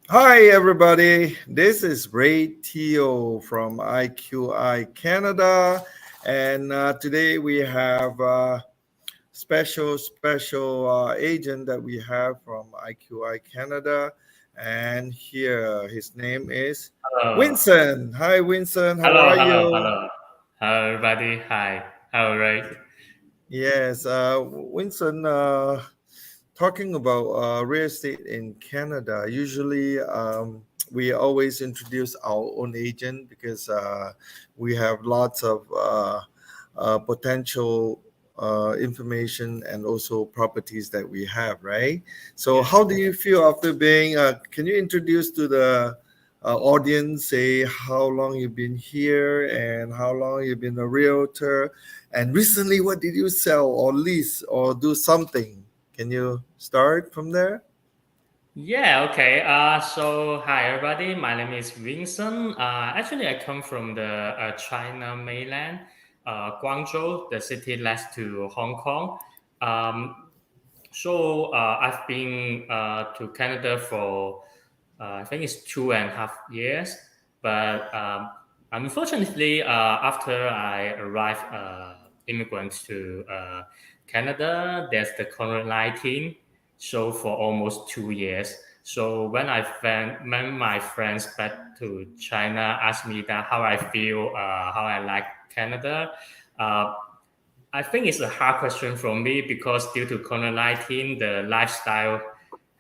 Hi, everybody. This is Ray Teo from IQI Canada. And today we have a special agent that we have from IQI Canada. And here his name is Hello, Winston. Hi, Winston. How hello, are hello, you? hello. Hello, everybody. Hi. All right. Yes, Winston, talking about real estate in Canada, usually we always introduce our own agent because we have lots of potential information and also properties that we have, right? So, Yes. how do you feel after being? Can you introduce to the audience, say how long you've been here and how long you've been a realtor, and recently what did you sell or lease or do something? Can you start from there? Yeah. Okay. So hi, everybody. My name is Vincent. Actually, I come from the China mainland, Guangzhou, the city next to Hong Kong. Um, I've been to Canada for I think it's 2.5 years. But unfortunately, after I arrived immigrant to Canada, there's the COVID-19. So for almost 2 years. So when my friends back to China asked me that how I feel, how I like Canada, uh, I think it's a hard question for me because due to COVID-19, the lifestyle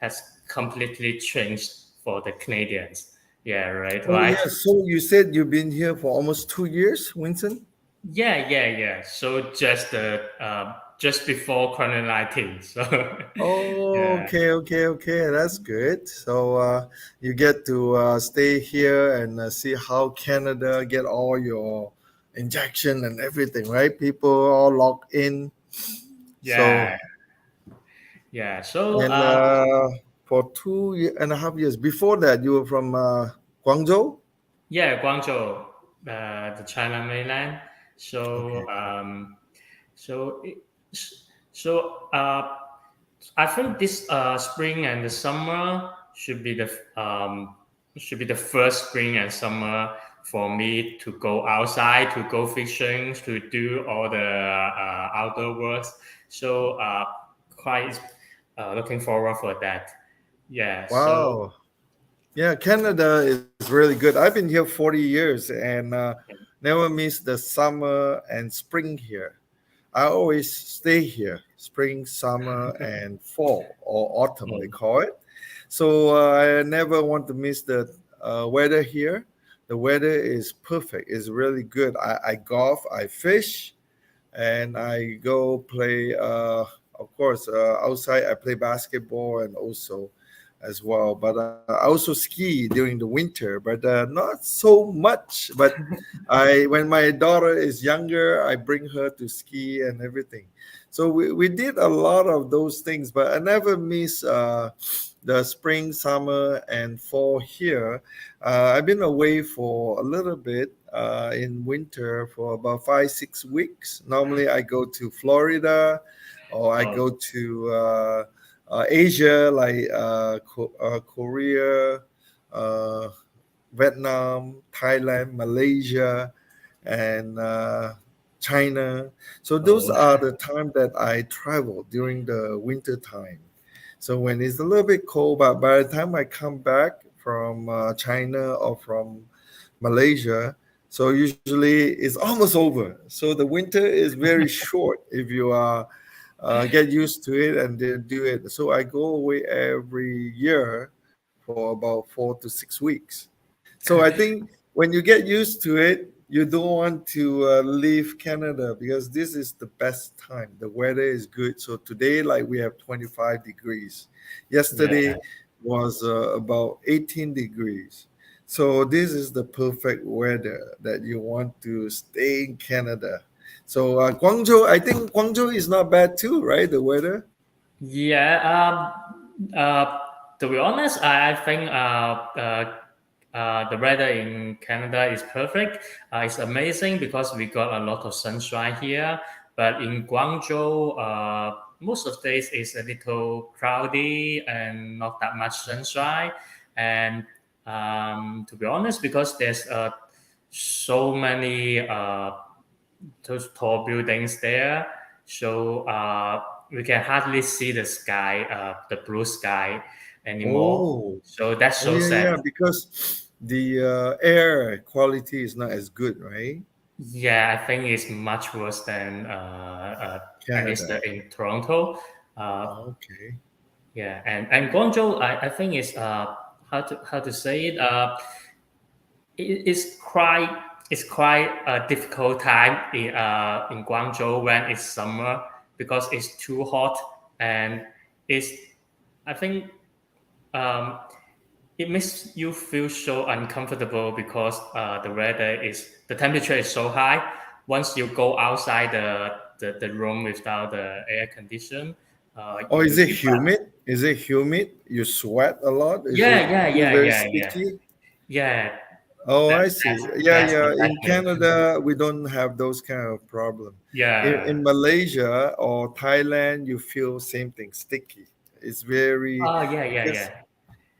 has completely changed for the Canadians. Yeah, right, Oh, right. yes. So you said you've been here for almost 2 years, Winston? Yeah. So just before COVID-19. So Oh, yeah, okay. That's good. So you get to stay here and see how Canada get all your injection and everything, right? People all locked in. So yeah, yeah. So and for 2.5 years before that, you were from Guangzhou. yeah, Guangzhou, the China mainland. Okay. So so it, so I think this spring and the summer should be the first spring and summer for me to go outside, to go fishing, to do all the outdoor works. So quite looking forward for that. Yeah. So Wow. Yeah, Canada is really good. I've been here 40 years and never miss the summer and spring here. I always stay here, spring, summer, and fall or autumn, they mm, call it. So I never want to miss the weather here. The weather is perfect. It's really good. I golf, I fish, and I go play. Of course, outside I play basketball and also as well. But I also ski during the winter, but not so much. But I, when my daughter is younger, I bring her to ski and everything. So we did a lot of those things, but I never miss the spring, summer, and fall here. I've been away for a little bit in winter for about 5 6 weeks. Normally, I go to Florida, or I oh, go to Asia, like Korea, uh, Vietnam, Thailand, Malaysia, and China. So those oh, are the time that I travel during the winter time. So when it's a little bit cold, but by the time I come back from China or from Malaysia, so usually it's almost over. So the winter is very short if you are get used to it and then do it. So I go away every year for about 4 to 6 weeks. So I think when you get used to it, you don't want to leave Canada because this is the best time. The weather is good. So today, like we have 25 degrees. yeah. Yesterday was about 18 degrees. So this is the perfect weather that you want to stay in Canada. So Guangzhou, I think Guangzhou is not bad too, right? The weather. Yeah. To be honest, I think the weather in Canada is perfect. It's amazing because we got a lot of sunshine here. But in Guangzhou, most of the days is a little cloudy and not that much sunshine. And to be honest, because there's so many those tall buildings there, so we can hardly see the sky, the blue sky anymore. Oh, So that's oh so yeah, sad. yeah. Because the air quality is not as good, right? Yeah, I think it's much worse than at least Canada. in Toronto. Uh, Okay. yeah, and Guangzhou, I think is how to say it. It's quite a difficult time in Guangzhou when it's summer because it's too hot, and it's I think um, it makes you feel so uncomfortable because the temperature is so high. Once you go outside the room without the air condition, Oh, you is it feel bad. humid? Is it humid? You sweat a lot? Is it Yeah, yeah, feel yeah, very yeah, yeah, sticky? yeah. Oh, That I see. that's Yeah, that's the yeah. bad In thing. Canada, we don't have those kind of problem. In Yeah. Malaysia or Thailand, you feel same thing, sticky. It's very Oh, yeah, yeah, because yeah,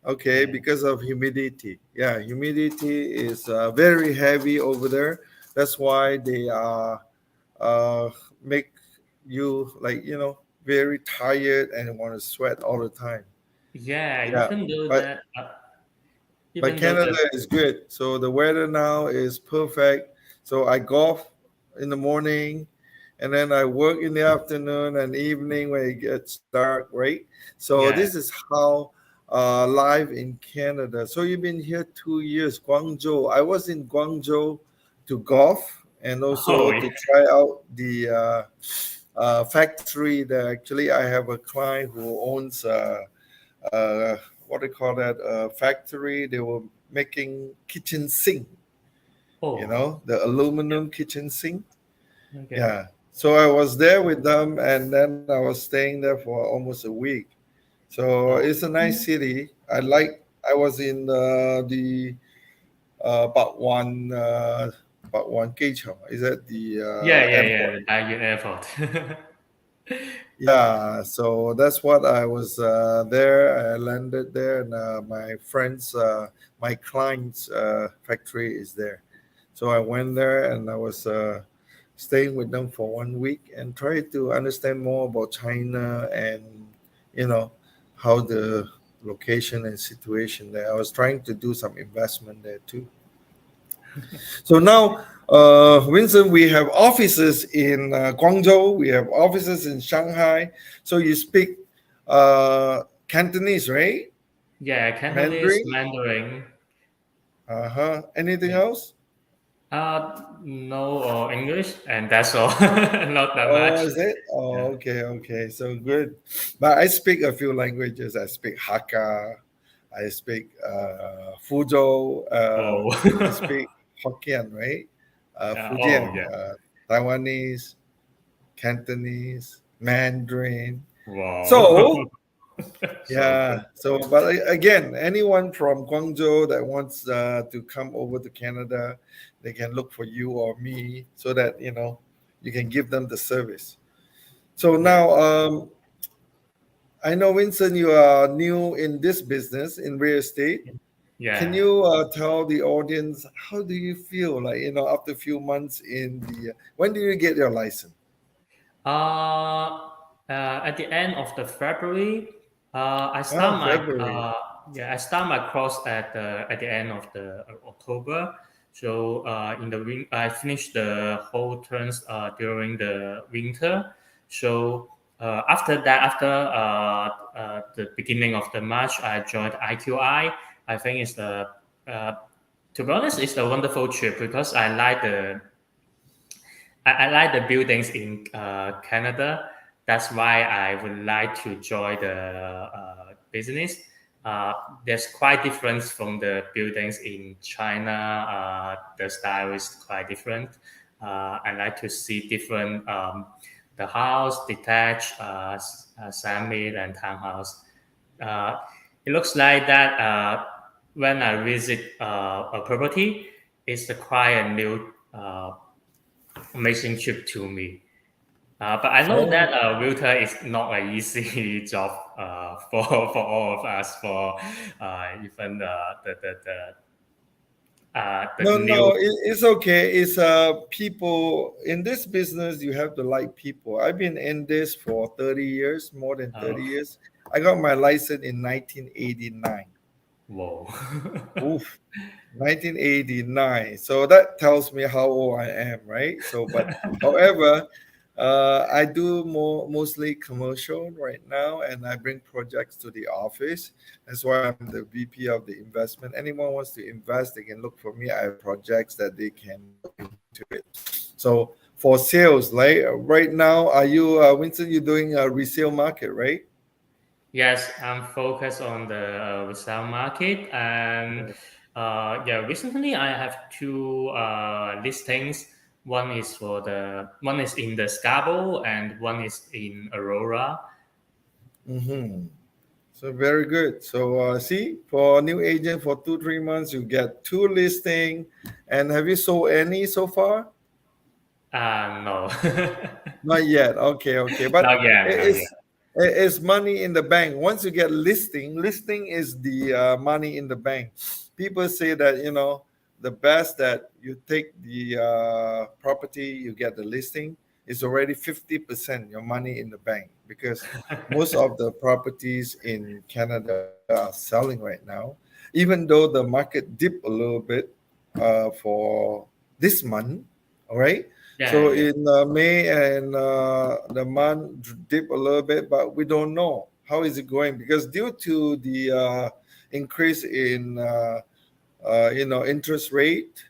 okay, yeah. because of humidity. Yeah, humidity is very heavy over there. That's why they uh, make you like very tired and want to sweat all the time. Yeah, Yeah, but even though Canada the is good. So the weather now is perfect. So I golf in the morning, and then I work in the afternoon and evening when it gets dark, right? So yeah. this is how live in Canada. So you've been here 2 years, Guangzhou. I was in Guangzhou to golf and Oh, also yeah. to try out the factory. That actually I have a client who owns. Uh, what do you call that factory. They were making kitchen sink, Oh, the aluminum kitchen sink. okay. Yeah, so I was there with them, and then I was staying there for almost a week. So Oh, it's a nice city. I was in the Bat One Gate. Is that the yeah, yeah, yeah. airport? The Daejeon Airport. Yeah, so that's what I was there. I landed there, and my client's factory is there. So I went there, and I was staying with them for 1 week and tried to understand more about China and you know how the location and situation there. I was trying to do some investment there too. So now, Vincent, we have offices in Guangzhou, we have offices in Shanghai. So you speak Cantonese, right? Yeah, Cantonese, Mandarin? Mandarin. Uh huh. Anything Yeah. else? No, or English, and that's all. Not that Oh, much. is it? Yeah. Oh, okay, okay. So good. But I speak a few languages. I speak Hakka. I speak Fuzhou. I Oh. speak Hokkien, right? Yeah. Oh, Fujian, yeah. Taiwanese, Cantonese, Mandarin. Wow. So So good. yeah. So, but again, anyone from Guangzhou that wants to come over to Canada, they can look for you or me so that you can give them the service. So Yeah. now, I know Vincent, you are new in this business in real estate. Can Yeah. you tell the audience how do you feel like after a few months in the when do you get your license? At the end of the February, Oh, February. I start my course at the end of the October. So I finished the whole terms during the winter. So after the beginning of the March, I joined IQI. I think uh, to be honest, it's a wonderful trip because I like the buildings in Canada. That's why I would like to join the business. Uh, there's quite difference from the buildings in China. The style is quite different. I like to see different the house, detached, semi and townhouse. Uh, it looks like that when I visit a property, it's quite a new amazing trip to me. But I know that Oh, realtor is not an easy job. for all of us, for even the No, new. it's okay. It's people in this business. You have to like people. I've been in this for 30 years, more than 30 Okay. years. I got my license in 1989. Whoa. Oof, 1989. So that tells me how old I am, right? So, but however, I do mostly commercial right now, and I bring projects to the office. That's why I'm the VP of the investment. Anyone wants to invest, they can look for me. I have projects that they can look into it. So for sales, like right now, are you Winston? You're doing a resale market, right? Yes, I'm focused on the resale market, and yeah, recently I have two listings. One is in the Scarborough, and one is in Aurora. Mm-hmm. So very good. So see, for a new agent for 2 3 months, you get two listing. And have you sold any so far? No, Not yet. Okay, okay. But not yet, not yet. it's money in the bank. Once you get listing is the money in the bank. People say that the best that you take the property, you get the listing, is already 50% your money in the bank because most of the properties in Canada are selling right now, even though the market dipped a little bit for this month. All right, Yeah, so yeah, in May and the month dip a little bit, but we don't know how is it going because due to the increase in interest rate,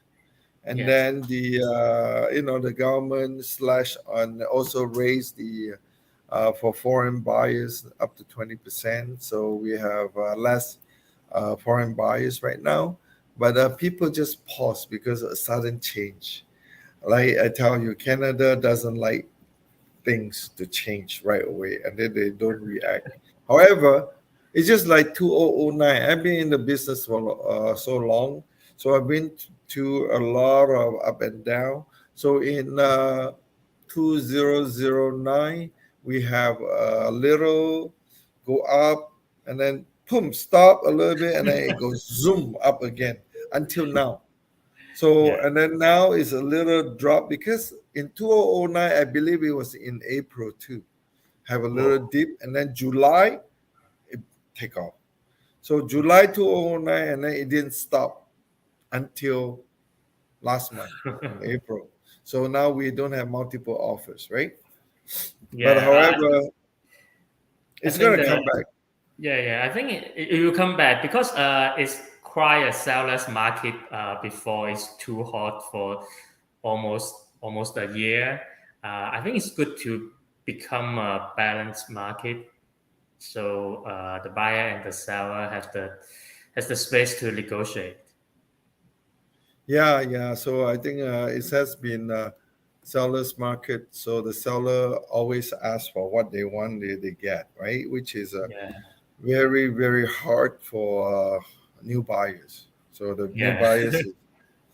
and yes. then the the government slash and also raise the for foreign buyers up to 20%. So we have less foreign buyers right now, but people just pause because of a sudden change. Like I tell you, Canada doesn't like things to change right away, and then they don't react. However, it's just like 2009. I've been in the business for so long, so I've been to a lot of up and down. So in 2009, we have a little go up, and then boom, stop a little bit, and then it goes zoom up again until now. So, Yeah. and then now is a little drop because in 2009, I believe it was in April too, have a little Whoa. dip, and then July, it take off. So July 2009, and then it didn't stop until last month in April. So now we don't have multiple offers, right? But Yeah, however, I it's think gonna the come back. yeah, I think it will come back because it's quite a seller's market before it's too hot for almost a year. I think it's good to become a balanced market, so the buyer and the seller has the space to negotiate. Yeah, yeah. So I think it has been seller's market. So the seller always asks for what they want, they get, right? Which is Yeah, very, very hard for new buyers. So the new yeah, buyers is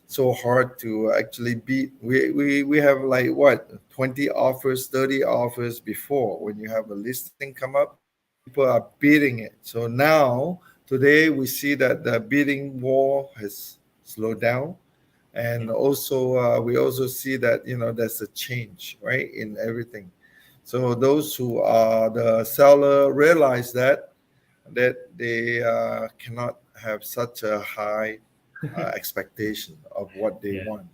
so hard to actually beat. We have like what 20 offers, 30 offers before when you have a listing come up, people are beating it. So now today we see that the bidding war has slowed down, and also we also see that there's a change right in everything. So those who are the seller realize that they cannot have such a high expectation of what they yeah. want.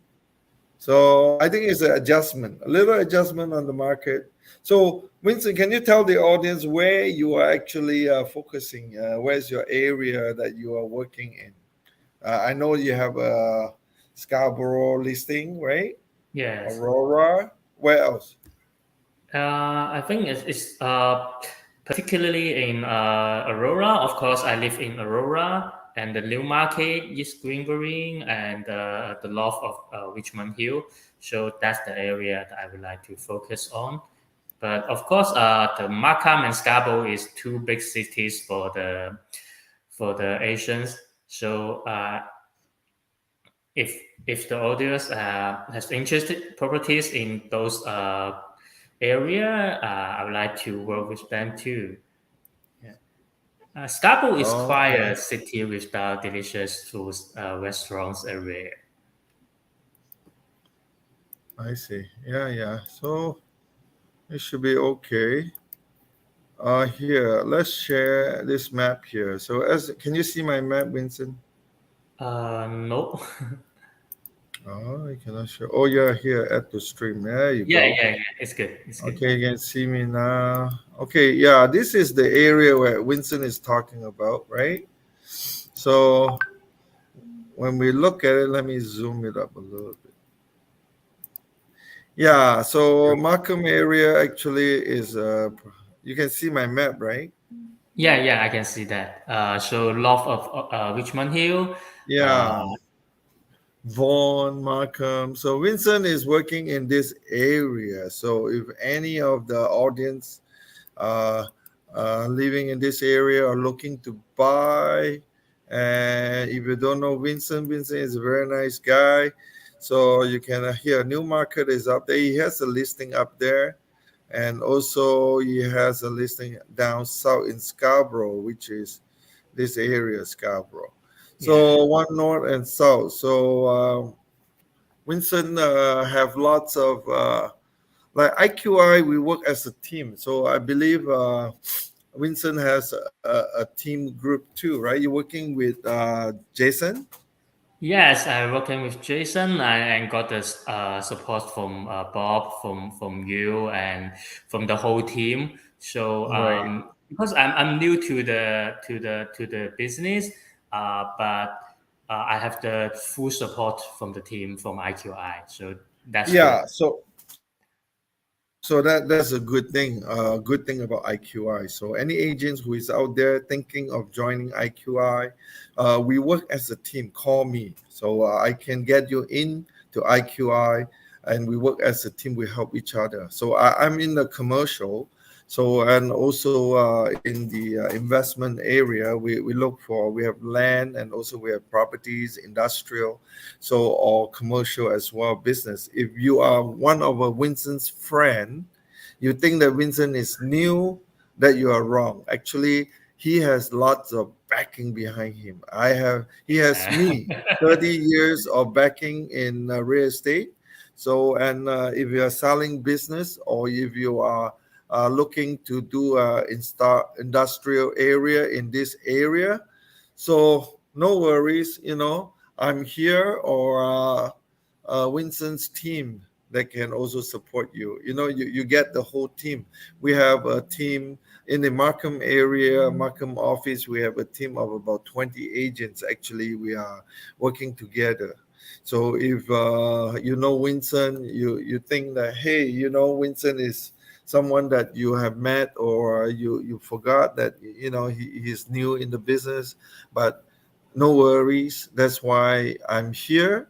So I think it's an adjustment, a little adjustment on the market. So Winston, can you tell the audience where you are actually focusing? Where's your area that you are working in? I know you have a Scarborough listing, right? Yes. Aurora. Where else? I think it's particularly in Aurora. Of course, I live in Aurora, and the new market is Greenbury and the loft of Richmond Hill. So that's the area that I would like to focus on. But of course, the Markham and Scarborough is two big cities for the Asians. So if the audience has interested properties in those area, I would like to work with them too. Yeah. Istanbul is quite Okay, a city with delicious food restaurants everywhere. I see. Yeah, yeah. So it should be okay. Here, let's share this map here. So, as can you see my map, Vincent? No. Oh, I cannot show. Oh, you're here at the stream. There you Yeah, go. yeah, yeah. It's good. It's good. Okay, you can see me now. Okay, yeah, this is the area where Vincent is talking about, right? So when we look at it, let me zoom it up a little bit. Yeah, so Markham area actually is you can see my map, right? Yeah, yeah, I can see that. So north of Richmond Hill. Uh, Yeah, Vaughan, Markham. So Vincent is working in this area. So if any of the audience uh, living in this area are looking to buy, and if you don't know Vincent, Vincent is a very nice guy. So you can hear Newmarket is up there. He has a listing up there, and also he has a listing down south in Scarborough, which is this area, Scarborough. yeah. So one north and south. So Vincent have lots of like IQI. We work as a team. So I believe Vincent has a team group too, right? You're working with Jason. Yes, I'm working with Jason and got the support from Bob, from you, and from the whole team. So Right. because I'm new to the business, but I have the full support from the team from IQI. So that's good. Yeah. So that's a good thing. Good thing about IQI. So any agents who is out there thinking of joining IQI, we work as a team. Call me, so I can get you in to IQI, and we work as a team. We help each other. So I'm in the commercial. So and also in the investment area, we look for we have land and also we have properties, industrial, so or commercial as well business. If you are one of a Vincent's friend, you think that Vincent is new, that you are wrong. Actually, he has lots of backing behind him. He has me 30 years of backing in real estate. So and if you are selling business or if you are looking to do industrial area in this area, so no worries, I'm here or Vincent's team that can also support you. You get the whole team. We have a team in the Markham area, Markham office. We have a team of about 20 agents. Actually, we are working together. So if you know Vincent, you think that hey, Vincent is someone that you have met or you forgot that he's new in the business, but no worries. That's why I'm here.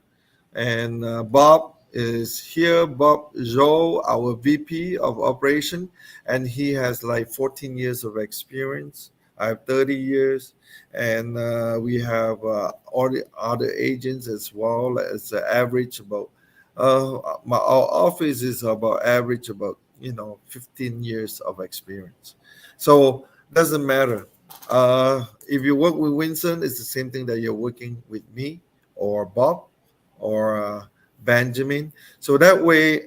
And Bob is here. Bob Zhou, our VP of operation, and he has like 14 years of experience. I have 30 years, and we have all the other agents as well. As an average about our office is about average about 15 years of experience. So doesn't matter. If you work with Winston, it's the same thing that you're working with me or Bob or Benjamin. So that way,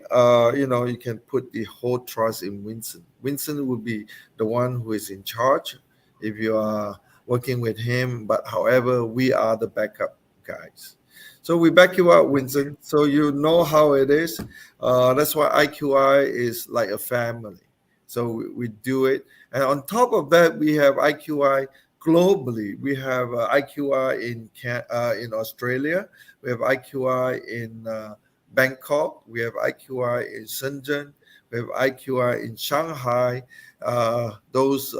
you can put the whole trust in Winston. Winston will be the one who is in charge if you are working with him. But however, we are the backup guys. So we back you up, Winston. So you know how it is. That's why IQI is like a family. So we do it. And on top of that, we have IQI globally. We have IQI in Australia. We have IQI in Bangkok. We have IQI in Shenzhen. We have IQI in Shanghai. Those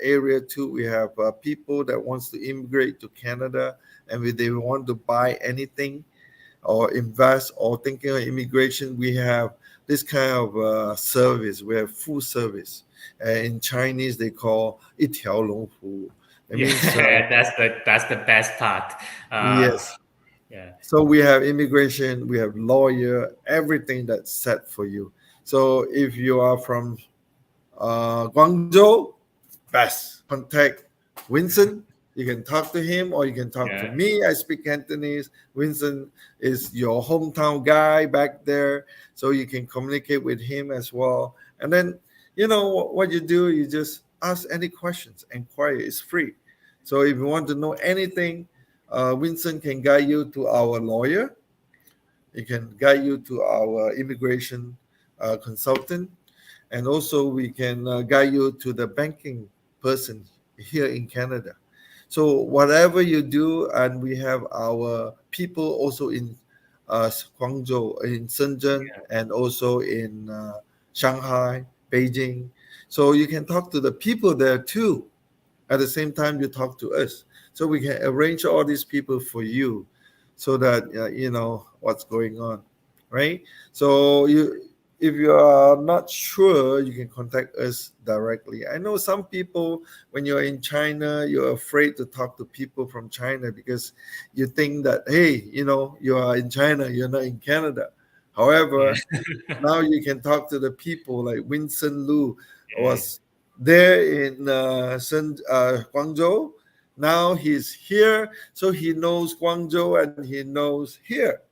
area too. We have people that wants to immigrate to Canada, and if they want to buy anything or invest or thinking of immigration, we have this kind of service. We have full service. In Chinese, they call 一条龙服务. It means Yeah, that's the best part. Uh, yes. yeah. So we have immigration, we have lawyer, everything that's set for you. So if you are from Guangzhou, best contact Vincent, you can talk to him or you can talk to Yeah. me. I speak Cantonese. Vincent is your hometown guy back there, so you can communicate with him as well. And then, what you do, you just ask any questions. Inquiry is free. So if you want to know anything, Vincent can guide you to our lawyer. He can guide you to our immigration consultant, and also we can guide you to the banking person here in Canada. So whatever you do, and we have our people also in Guangzhou, in Shenzhen, and also in Shanghai, Beijing. So you can talk to the people there too. At the same time, you talk to us. So we can arrange all these people for you, so that you know what's going on, right? So if you are not sure, you can contact us directly. I know some people, when you're in China, you're afraid to talk to people from China because you think that, hey, you are in China, you're not in Canada. However, Yeah. now you can talk to the people like Winston Lu Yeah. was there in Guangzhou. Now he's here, so he knows Guangzhou and he knows here.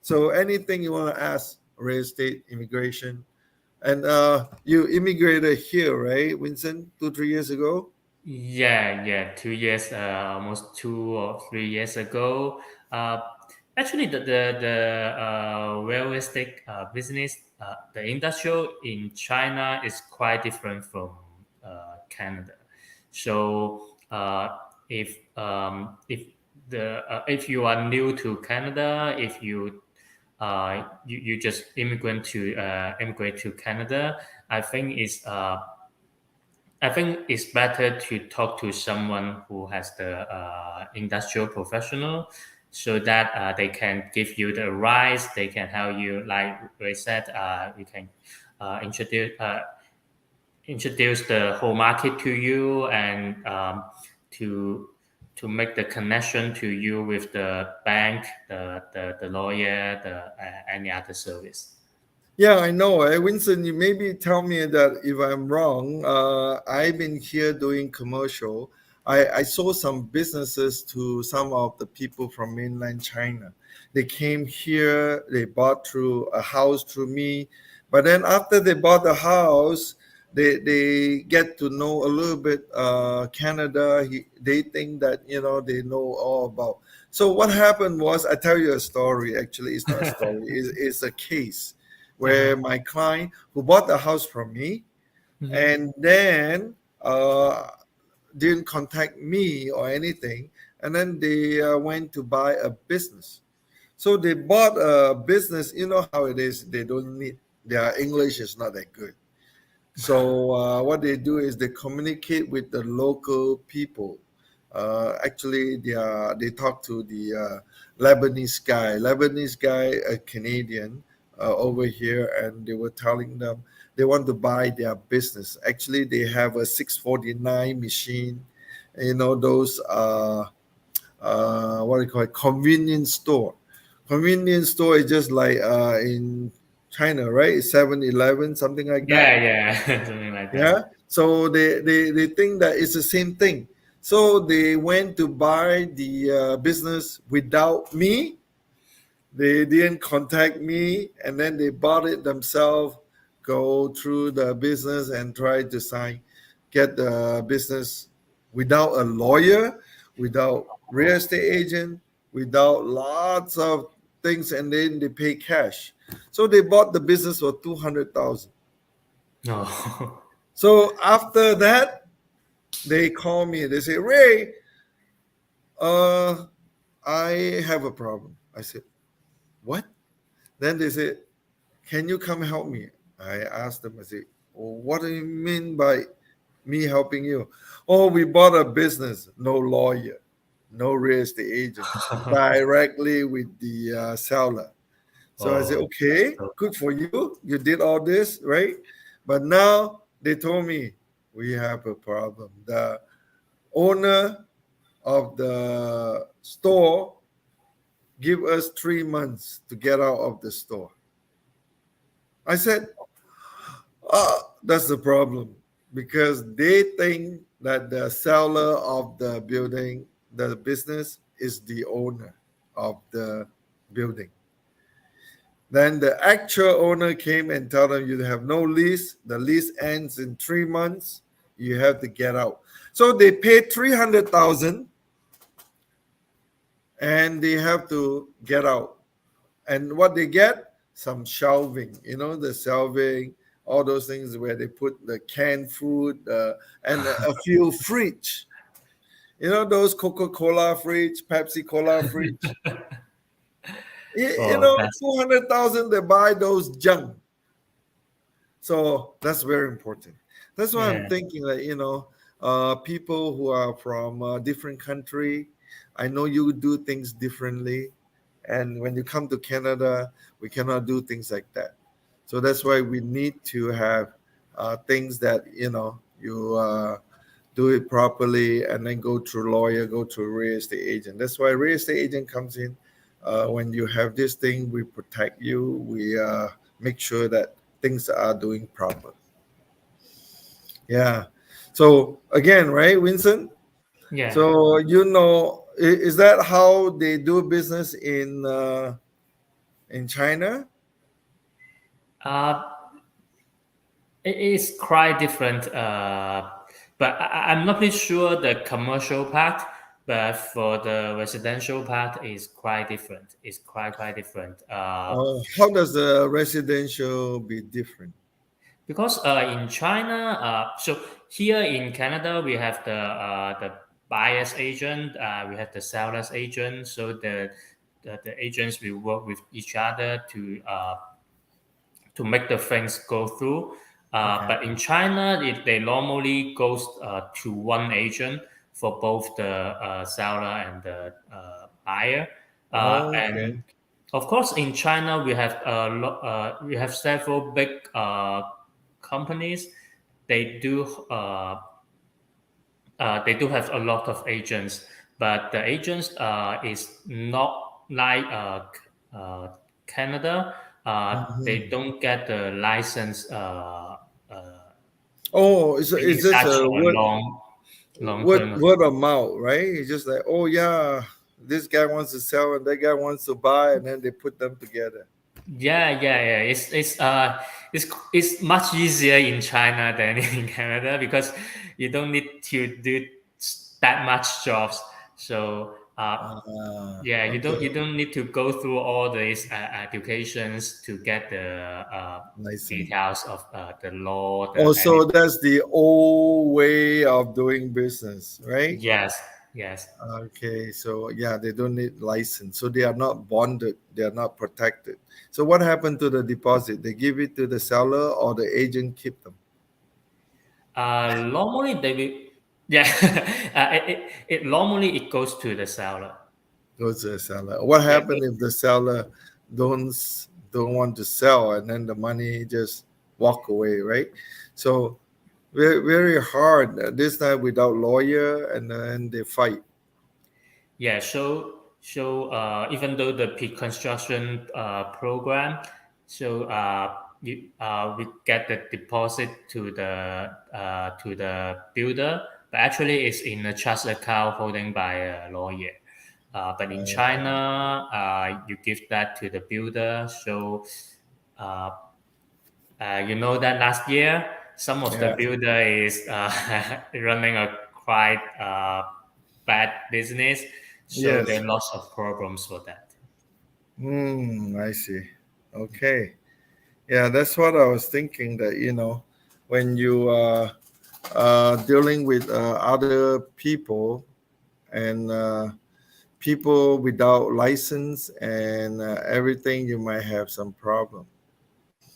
So anything you want to ask, real estate, immigration, and you immigrated here, right, Winston, 2 3 years ago? Yeah, 2 years, almost 2 or 3 years ago. Uh, Actually, the real estate business, the industrial in China is quite different from Canada. So, if you are new to Canada, if you just immigrate to Canada, I think it's uh, I think it's better to talk to someone who has the industrial professional, so that they can give you the advice. They can help you, like we said, you can uh, introduce uh, introduce the whole market to you, and to to make the connection to you with the bank, the lawyer, the any other service. Yeah, I know. Winston, you maybe tell me that if I'm wrong. I've been here doing commercial. I saw some businesses to some of the people from mainland China. They came here, they bought through a house through me. But then after they bought the house, they get to know a little bit Canada. They think that, they know all about. So what happened was, I tell you a story. Actually, it's not a story. It's a case where Uh-huh. my client who bought the house from me Mhm. and then didn't contact me or anything, and then they went to buy a business. So they bought a business. You know how it is. They don't need, their English is not that good. So what they do is they communicate with the local people. Actually, they talk to the Lebanese guy, a Canadian over here, and they were telling them they want to buy their business. Actually, they have a 649 machine. Those what do you call it? Convenience store. Convenience store is just like in China, right? 7-Eleven, something like that. Yeah, something like Yeah. that. So they think that it's the same thing. So they went to buy the business without me. They didn't contact me, and then they bought it themselves, go through the business and try to get the business without a lawyer, without real Oh, estate agent, without lots of things, and then they pay cash. So they bought the business for 200,000. no. So after that, they call me. They say, Ray, uh, I have a problem. I said, what? Then they said, can you come help me? I asked them, I said, well, what do you mean by me helping you? Oh, we bought a business, no lawyer, no real estate agent, directly with the seller. So I said, Oh, okay, so, good for you. You did all this, right? But now they told me we have a problem. The owner of the store give us 3 months to get out of the store. I said, that's the problem because they think that the seller of the building, the business, is the owner of the building. Then the actual owner came and told them you have no lease. The lease ends in 3 months. You have to get out. So they paid 300,000 and they have to get out. And what they get? Some shelving, the shelving, all those things where they put the canned food and a few fridge. Those Coca-Cola fridge, Pepsi Cola fridge. Oh, that's 200,000 they buy those junk. So that's very important. That's why I'm yeah. thinking that people who are from a different country, I know you do things differently, and when you come to Canada, we cannot do things like that. So that's why we need to have things that you do it properly, and then go through lawyer, go through real estate agent. That's why real estate agent comes in. When you have this thing, we protect you. We make sure that things are doing proper. Yeah. So again, right, Vincent? Yeah. So is that how they do business in China? Uh, it is quite different, but I'm not really sure the commercial part. But for the residential part, is quite different. It's quite different. How does the residential be different? Because in China, so here in Canada, we have the buyer's agent, we have the seller's agent. So the agents will work with each other to make the things go through. Okay. But in China, they normally goes to one agent for both the seller and the buyer. Okay. And of course, in China, we have several big companies. They do have a lot of agents, but the agents is not like Canada. They Mhm. don't get the license Oh, in is this such a a word long word term. word of mouth, right? It's just like, oh yeah, this guy wants to sell and that guy wants to buy, and then they put them together. Yeah. It's much easier in China than in Canada because you don't need to do that much jobs. So yeah, you Okay. don't need to go through all these educations to get the License. details of the law, the Oh, any. so that's the old way of doing business, right? Yes, yes. Okay, so yeah, they don't need license. So they are not bonded, they are not protected. So what happened to the deposit? They give it to the seller or the agent keep them? Normally they will. Yeah, normally it goes to the seller. Goes to the seller. What Yeah, happened if the seller don't don't want to sell and then the money just walk away, right? So very very hard this time without lawyer, and then they fight. yeah. Even though the pre-construction program, we get the deposit to the builder, but actually it's in a trust account holding by a lawyer. But in China, you give that to the builder. Uh, you know that last year, some of the Yeah. builder is running a quite bad business, so Yes. there are lots of problems for that. I see. Okay. Yeah, that's what I was thinking, that when you are dealing with other people, and people without license and everything, you might have some problem,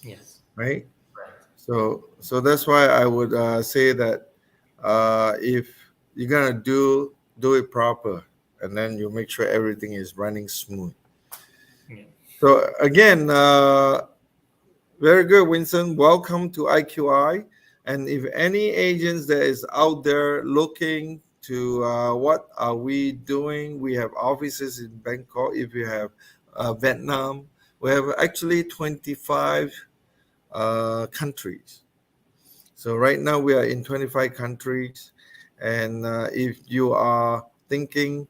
Yes. right? Right. So that's why I would say that if you're gonna do it proper, and then you make sure everything is running smooth. Yeah. So again, very good, Winston. Welcome to IQI. And if any agents that is out there looking to what are we doing, we have offices in Bangkok. If you have Vietnam, we have actually 25 countries. So right now we are in 25 countries, And if you are thinking,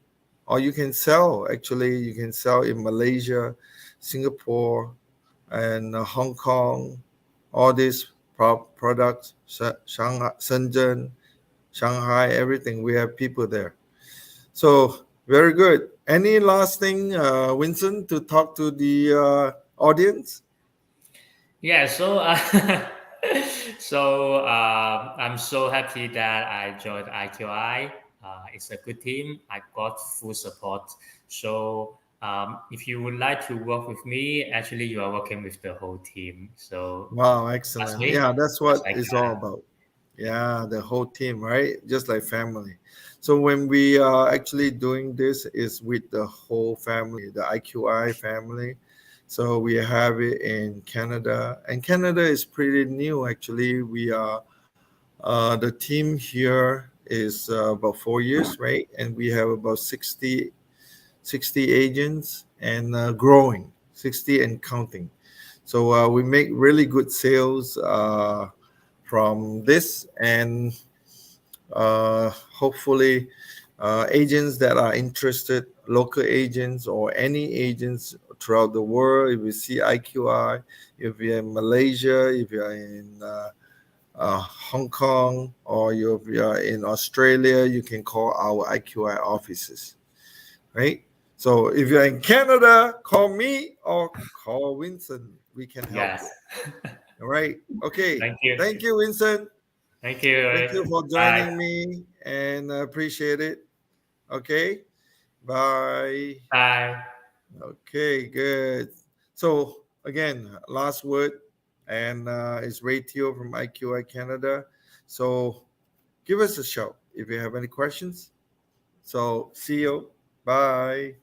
or you can sell, actually, you can sell in Malaysia, Singapore, and Hong Kong, all these products, Shanghai, Shenzhen, Shanghai, everything. We have people there. So very good. Any last thing, Vincent, to talk to the audience? Yeah, so I'm so happy that I joined IQI. It's a good team. I got full support. So if you would like to work with me, actually you are working with the whole team. So Wow, that's excellent. me. Yeah, that's That's what it's all IQI. about. Yeah, the whole team, right? Just like family. So when we are actually doing this is with the whole family, the IQI family. So we have it in Canada, and Canada is pretty new actually. We are the team here is about 4 years, right? And we have about 60 agents and growing, 60 and counting. So we make really good sales from this, and hopefully, agents that are interested, local agents or any agents throughout the world. If you see IQI, if you're in Malaysia, if you're in Hong Kong, or if you're in Australia, you can call our IQI offices, right? So if you're in Canada, call me or call Vincent. We can help Yes. you. All right. Okay. Thank you. Thank you, Vincent. Thank Thank you you. for Bye. joining me and I appreciate it. Okay. Bye. Bye. Okay, good. So again, last word, and it's Ray Teo from IQI Canada. So give us a shout if you have any questions. So see you. Bye.